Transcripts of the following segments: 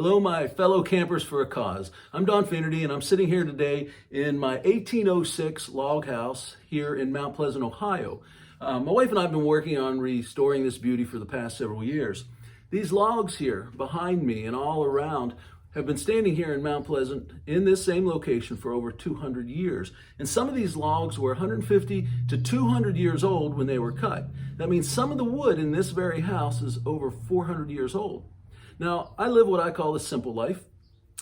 Hello, my fellow campers for a cause. I'm Don Finnerty, and I'm sitting here today in my 1806 log house here in Mount Pleasant, Ohio. My wife and I have been working on restoring this beauty for the past several years. These logs here behind me and all around have been standing here in Mount Pleasant in this same location for over 200 years. And some of these logs were 150 to 200 years old when they were cut. That means some of the wood in this very house is over 400 years old. Now, I live what I call a simple life.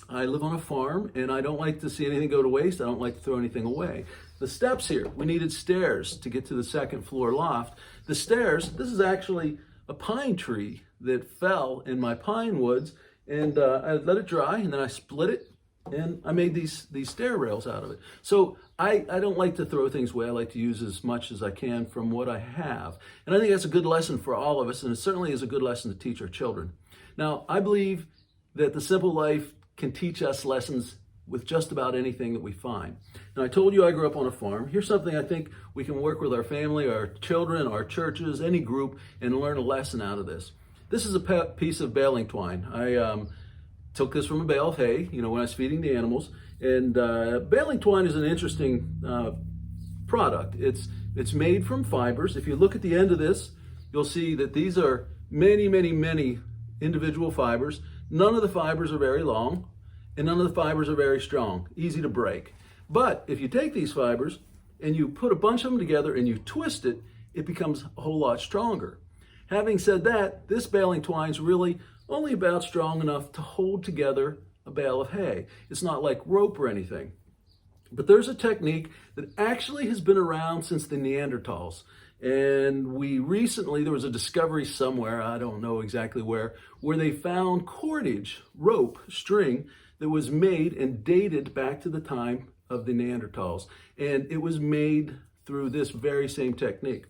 I live on a farm, and I don't like to see anything go to waste. I don't like to throw anything away. The steps here, we needed stairs to get to the second floor loft. The stairs, this is actually a pine tree that fell in my pine woods, and I let it dry, and then I split it, and I made these stair rails out of it. So I don't like to throw things away. I like to use as much as I can from what I have. And I think that's a good lesson for all of us, and it certainly is a good lesson to teach our children. Now, I believe that the simple life can teach us lessons with just about anything that we find. Now, I told you I grew up on a farm. Here's something I think we can work with our family, our children, our churches, any group, and learn a lesson out of this. This is a piece of baling twine. I took this from a bale of hay, when I was feeding the animals. And baling twine is an interesting product. It's made from fibers. If you look at the end of this, you'll see that these are many, many, many individual fibers. None of the fibers are very long, and none of the fibers are very strong, easy to break. But if you take these fibers and you put a bunch of them together and you twist it, it becomes a whole lot stronger. Having said that, this baling twine is really only about strong enough to hold together a bale of hay. It's not like rope or anything. But there's a technique that actually has been around since the Neanderthals. And there was a discovery somewhere, I don't know exactly where they found cordage, rope, string that was made and dated back to the time of the Neanderthals. And it was made through this very same technique.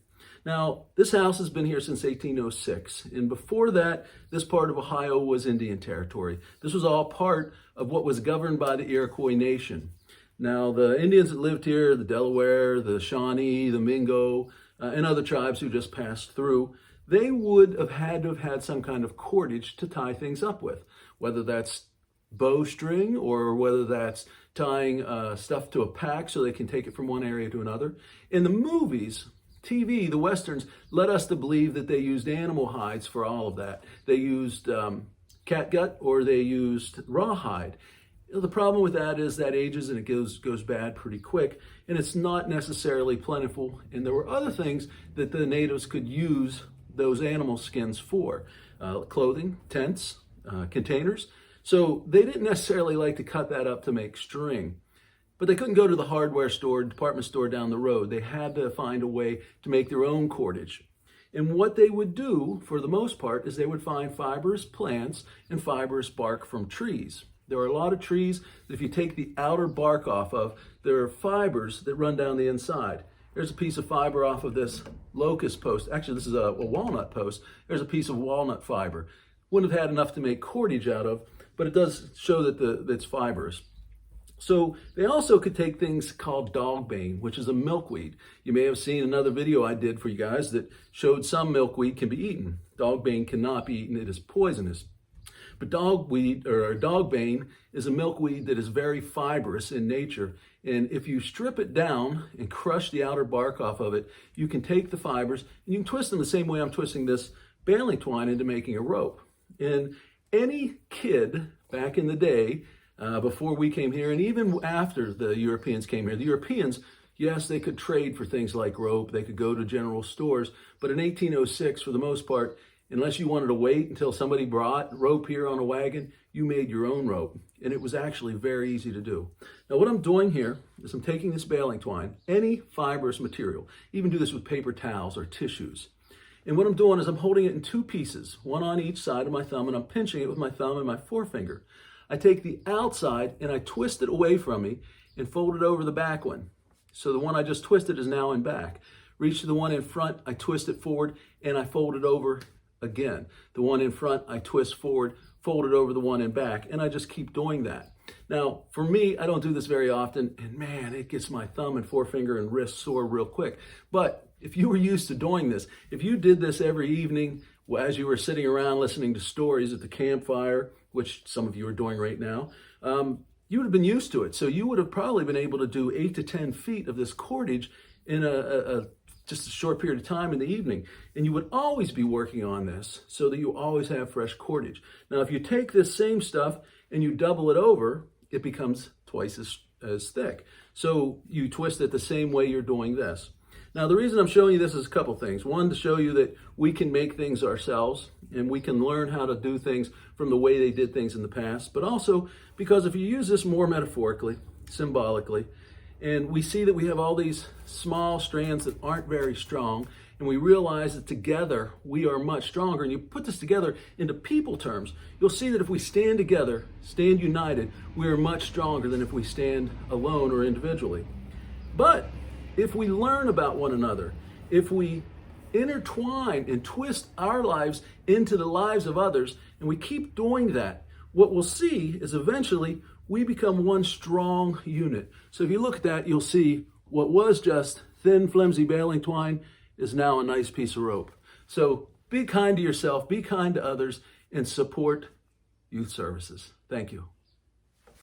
Now, this house has been here since 1806. And before that, this part of Ohio was Indian territory. This was all part of what was governed by the Iroquois Nation. Now, the Indians that lived here, the Delaware, the Shawnee, the Mingo, and other tribes who just passed through, they would have had to have had some kind of cordage to tie things up with, whether that's bowstring or whether that's tying stuff to a pack so they can take it from one area to another. In the movies, TV, the Westerns, led us to believe that they used animal hides for all of that. They used catgut or they used rawhide. The problem with that is that ages and it goes bad pretty quick, and it's not necessarily plentiful. And there were other things that the natives could use those animal skins for, clothing, tents, containers. So they didn't necessarily like to cut that up to make string. But they couldn't go to the hardware store, department store down the road. They had to find a way to make their own cordage. And what they would do, for the most part, is they would find fibrous plants and fibrous bark from trees. There are a lot of trees that if you take the outer bark off of, there are fibers that run down the inside. There's a piece of fiber off of this locust post. Actually, this is a walnut post. There's a piece of walnut fiber. Wouldn't have had enough to make cordage out of, but it does show that it's fibrous. So they also could take things called dogbane, which is a milkweed. You may have seen another video I did for you guys that showed some milkweed can be eaten. Dogbane cannot be eaten. It is poisonous. But dogweed or dogbane is a milkweed that is very fibrous in nature. And if you strip it down and crush the outer bark off of it, you can take the fibers and you can twist them the same way I'm twisting this baling twine into making a rope. And any kid back in the day, before we came here, and even after the Europeans came here, the Europeans, yes, they could trade for things like rope. They could go to general stores. But in 1806, for the most part, unless you wanted to wait until somebody brought rope here on a wagon, you made your own rope. And it was actually very easy to do. Now, what I'm doing here is I'm taking this baling twine, any fibrous material, even do this with paper towels or tissues. And what I'm doing is I'm holding it in two pieces, one on each side of my thumb, and I'm pinching it with my thumb and my forefinger. I take the outside and I twist it away from me and fold it over the back one. So the one I just twisted is now in back. Reach to the one in front, I twist it forward, and I fold it over again. The one in front, I twist forward, fold it over the one in back, and I just keep doing that. Now, for me, I don't do this very often, and man, it gets my thumb and forefinger and wrist sore real quick. But if you were used to doing this, if you did this every evening as you were sitting around listening to stories at the campfire, which some of you are doing right now, you would have been used to it. So you would have probably been able to do 8 to 10 feet of this cordage in just a short period of time in the evening. And you would always be working on this so that you always have fresh cordage. Now, if you take this same stuff and you double it over, it becomes twice as thick. So you twist it the same way you're doing this. Now, the reason I'm showing you this is a couple things. One, to show you that we can make things ourselves and we can learn how to do things from the way they did things in the past. But also because if you use this more metaphorically, symbolically, and we see that we have all these small strands that aren't very strong, and we realize that together we are much stronger, and you put this together into people terms, you'll see that if we stand together, stand united, we are much stronger than if we stand alone or individually. But if we learn about one another, if we intertwine and twist our lives into the lives of others, and we keep doing that, what we'll see is eventually we become one strong unit. So if you look at that, you'll see what was just thin, flimsy baling twine is now a nice piece of rope. So be kind to yourself, be kind to others, and support youth services. Thank you.